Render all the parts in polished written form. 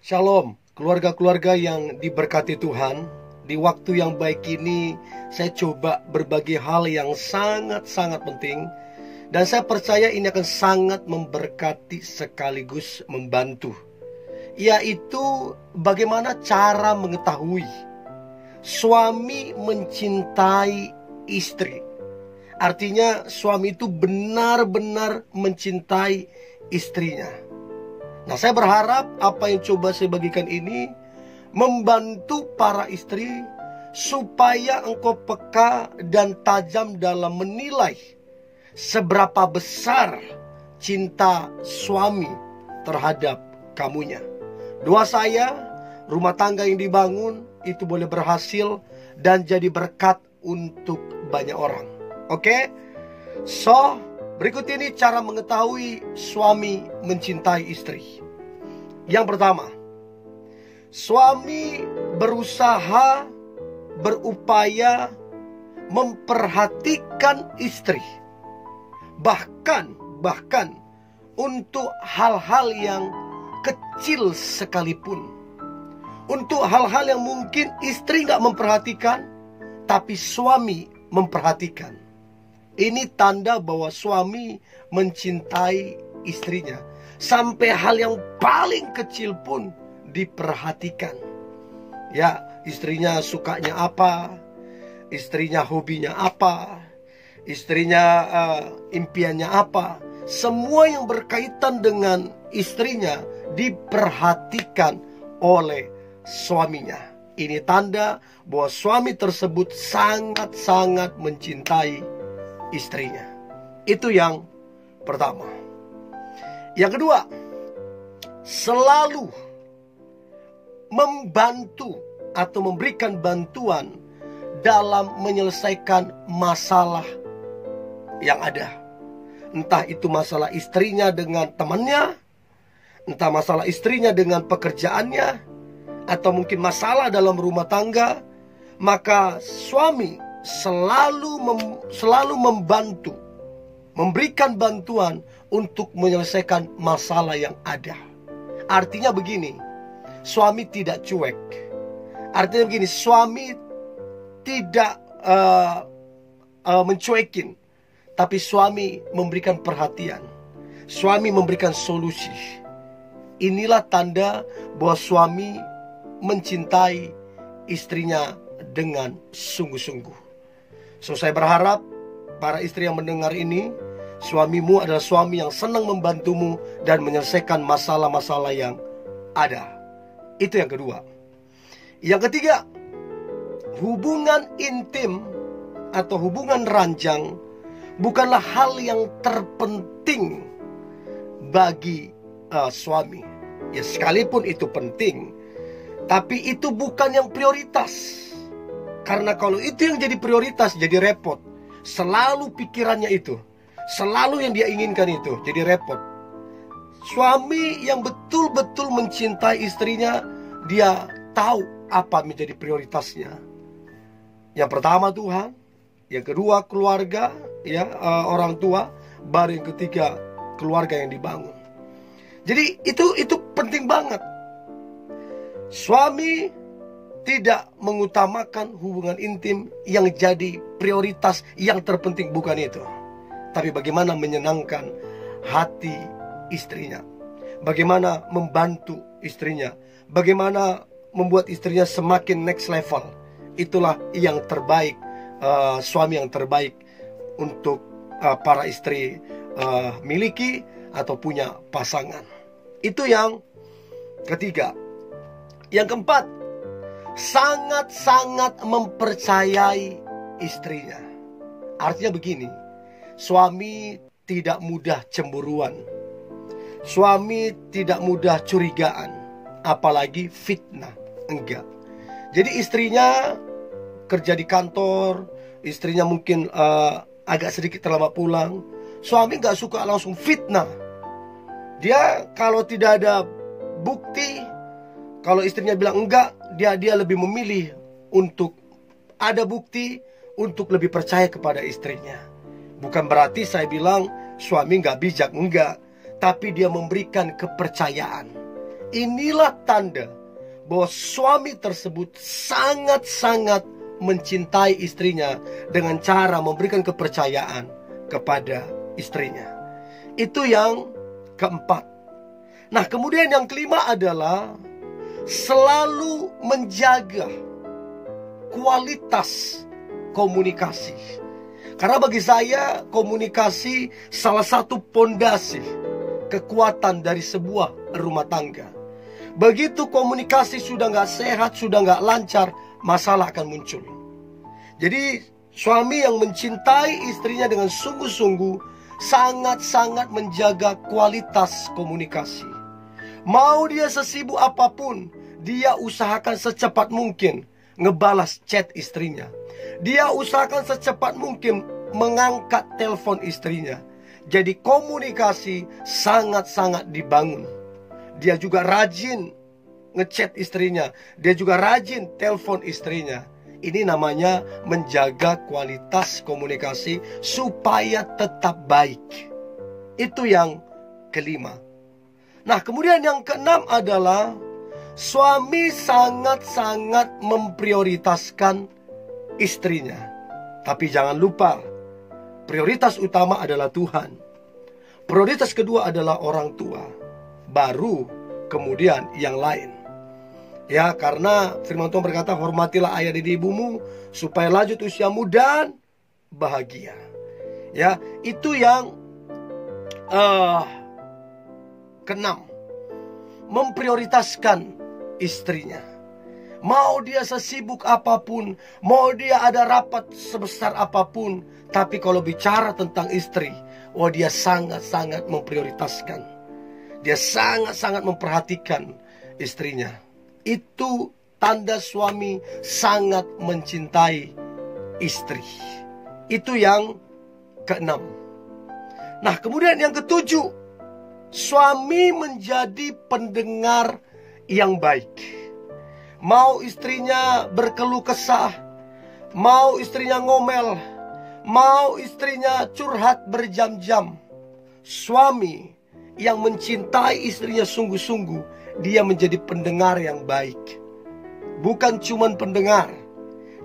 Shalom, keluarga-keluarga yang diberkati Tuhan. Di waktu yang baik ini, saya coba berbagi hal yang sangat-sangat penting. Dan saya percaya ini akan sangat memberkati sekaligus membantu. Yaitu bagaimana cara mengetahui suami mencintai istri. Artinya suami itu benar-benar mencintai istrinya. Nah, saya berharap apa yang coba saya bagikan ini membantu para istri supaya engkau peka dan tajam dalam menilai seberapa besar cinta suami terhadap kamunya. Doa saya, rumah tangga yang dibangun itu boleh berhasil dan jadi berkat untuk banyak orang. Oke? So, berikut ini cara mengetahui suami mencintai istri. Yang pertama, suami berusaha, berupaya memperhatikan istri. Bahkan untuk hal-hal yang kecil sekalipun. Untuk hal-hal yang mungkin istri gak memperhatikan, tapi suami memperhatikan. Ini tanda bahwa suami mencintai istrinya. Sampai hal yang paling kecil pun diperhatikan. Ya, istrinya sukanya apa, istrinya hobinya apa, istrinya impiannya apa. Semua yang berkaitan dengan istrinya diperhatikan oleh suaminya. Ini tanda bahwa suami tersebut sangat-sangat mencintai istrinya. Itu yang pertama. Yang kedua, selalu membantu atau memberikan bantuan dalam menyelesaikan masalah yang ada. Entah itu masalah istrinya dengan temannya, entah masalah istrinya dengan pekerjaannya, atau mungkin masalah dalam rumah tangga. Maka suami selalu membantu, memberikan bantuan untuk menyelesaikan masalah yang ada. Artinya begini, suami tidak cuek. Artinya begini, suami tidak mencuekin, tapi suami memberikan perhatian. Suami memberikan solusi. Inilah tanda bahwa suami mencintai istrinya dengan sungguh-sungguh. So, saya berharap para istri yang mendengar ini, suamimu adalah suami yang senang membantumu dan menyelesaikan masalah-masalah yang ada. Itu yang kedua. Yang ketiga, hubungan intim atau hubungan ranjang bukanlah hal yang terpenting bagi suami. Ya, sekalipun itu penting, tapi itu bukan yang prioritas. Karena kalau itu yang jadi prioritas, jadi repot. Selalu pikirannya itu, selalu yang dia inginkan itu, jadi repot. Suami yang betul-betul mencintai istrinya, dia tahu apa menjadi prioritasnya. Yang pertama Tuhan, yang kedua keluarga, ya, orang tua, baru yang ketiga keluarga yang dibangun. Jadi itu penting banget. Suami tidak mengutamakan hubungan intim yang jadi prioritas, yang terpenting bukan itu. Tapi bagaimana menyenangkan hati istrinya, bagaimana membantu istrinya, bagaimana membuat istrinya semakin next level. Itulah yang terbaik, suami yang terbaik untuk para istri miliki atau punya pasangan. Itu yang ketiga. Yang keempat, sangat-sangat mempercayai istrinya. Artinya begini, suami tidak mudah cemburuan, suami tidak mudah curigaan, apalagi fitnah. Enggak. Jadi istrinya kerja di kantor, istrinya mungkin agak sedikit terlambat pulang, suami gak suka langsung fitnah. Dia kalau tidak ada bukti, kalau istrinya bilang enggak, dia lebih memilih untuk ada bukti, untuk lebih percaya kepada istrinya. Bukan berarti saya bilang suami nggak bijak, enggak. Tapi dia memberikan kepercayaan. inilah tanda bahwa suami tersebut sangat-sangat mencintai istrinya dengan cara memberikan kepercayaan kepada istrinya. Itu yang keempat. Nah, kemudian yang kelima adalah selalu menjaga kualitas komunikasi. Karena bagi saya komunikasi salah satu pondasi kekuatan dari sebuah rumah tangga. Begitu komunikasi sudah nggak sehat, sudah nggak lancar, masalah akan muncul. Jadi suami yang mencintai istrinya dengan sungguh-sungguh sangat-sangat menjaga kualitas komunikasi. Mau dia sesibuk apapun, dia usahakan secepat mungkin ngebalas chat istrinya. Dia usahakan secepat mungkin mengangkat telepon istrinya. Jadi komunikasi sangat-sangat dibangun. Dia juga rajin ngechat istrinya. Dia juga rajin telepon istrinya. Ini namanya menjaga kualitas komunikasi supaya tetap baik. Itu yang kelima. Nah, kemudian yang keenam adalah suami sangat-sangat memprioritaskan istrinya. Tapi jangan lupa, prioritas utama adalah Tuhan. Prioritas kedua adalah orang tua. Baru kemudian yang lain. Ya, karena firman Tuhan berkata, hormatilah ayah dan ibumu supaya lanjut usiamu dan bahagia. Ya, itu yang keenam. Memprioritaskan istrinya. Mau dia sesibuk apapun, mau dia ada rapat sebesar apapun, tapi kalau bicara tentang istri, dia sangat-sangat memprioritaskan. Dia sangat-sangat memperhatikan istrinya. Itu tanda suami sangat mencintai istri. Itu yang keenam. Nah, kemudian yang ketujuh, suami menjadi pendengar yang baik. Mau istrinya berkeluh kesah, mau istrinya ngomel, mau istrinya curhat berjam-jam, suami yang mencintai istrinya sungguh-sungguh, dia menjadi pendengar yang baik. Bukan cuma pendengar,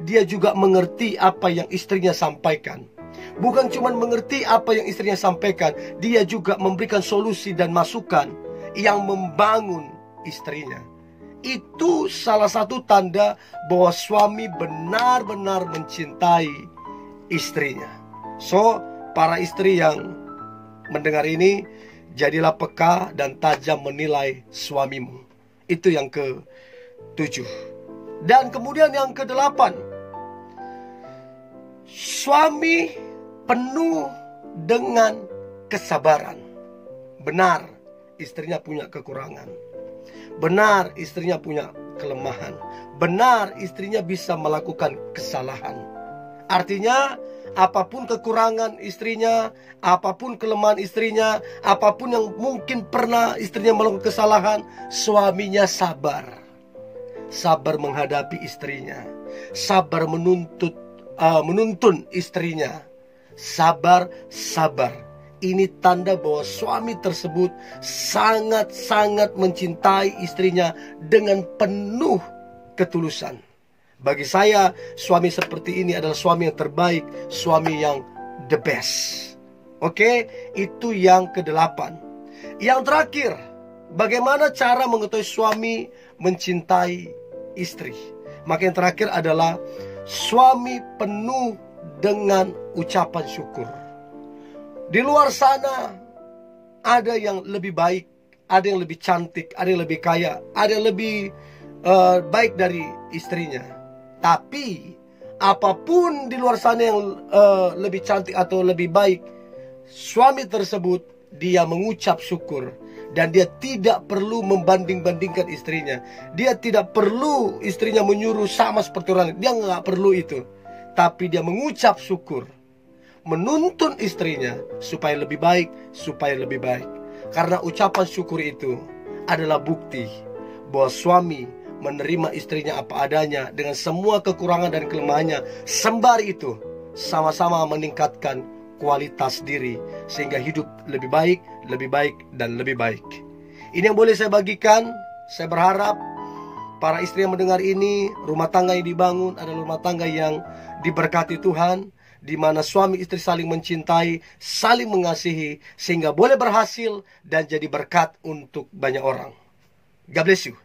dia juga mengerti apa yang istrinya sampaikan. Bukan cuma mengerti apa yang istrinya sampaikan, dia juga memberikan solusi dan masukan yang membangun istrinya. Itu salah satu tanda bahwa suami benar-benar mencintai istrinya. So, para istri yang mendengar ini, jadilah peka dan tajam menilai suamimu. Itu yang ke-7. Dan kemudian yang ke-8, suami penuh dengan kesabaran. Benar, istrinya punya kekurangan. Benar, istrinya punya kelemahan. Benar, istrinya bisa melakukan kesalahan. Artinya, apapun kekurangan istrinya, apapun kelemahan istrinya, apapun yang mungkin pernah istrinya melakukan kesalahan, suaminya sabar. Sabar menghadapi istrinya. Sabar menuntun istrinya. Sabar. Ini tanda bahwa suami tersebut sangat-sangat mencintai istrinya dengan penuh ketulusan. Bagi saya, suami seperti ini adalah suami yang terbaik, suami yang the best. Oke, itu yang ke-8. Yang terakhir, bagaimana cara mengetahui suami mencintai istri? Maka yang terakhir adalah suami penuh dengan ucapan syukur. Di luar sana ada yang lebih baik, ada yang lebih cantik, ada yang lebih kaya, ada yang lebih baik dari istrinya. Tapi apapun di luar sana yang lebih cantik atau lebih baik, suami tersebut dia mengucap syukur. Dan dia tidak perlu membanding-bandingkan istrinya. Dia tidak perlu istrinya menyuruh sama seperti orang lain. Dia nggak perlu itu. Tapi dia mengucap syukur, menuntun istrinya supaya lebih baik, Karena ucapan syukur itu adalah bukti bahwa suami menerima istrinya apa adanya dengan semua kekurangan dan kelemahannya. Sembari itu sama-sama meningkatkan kualitas diri sehingga hidup lebih baik, dan lebih baik. Ini yang boleh saya bagikan Saya berharap para istri yang mendengar ini, rumah tangga yang dibangun adalah rumah tangga yang diberkati Tuhan, di mana suami istri saling mencintai, saling mengasihi, sehingga boleh berhasil dan jadi berkat untuk banyak orang. God bless you.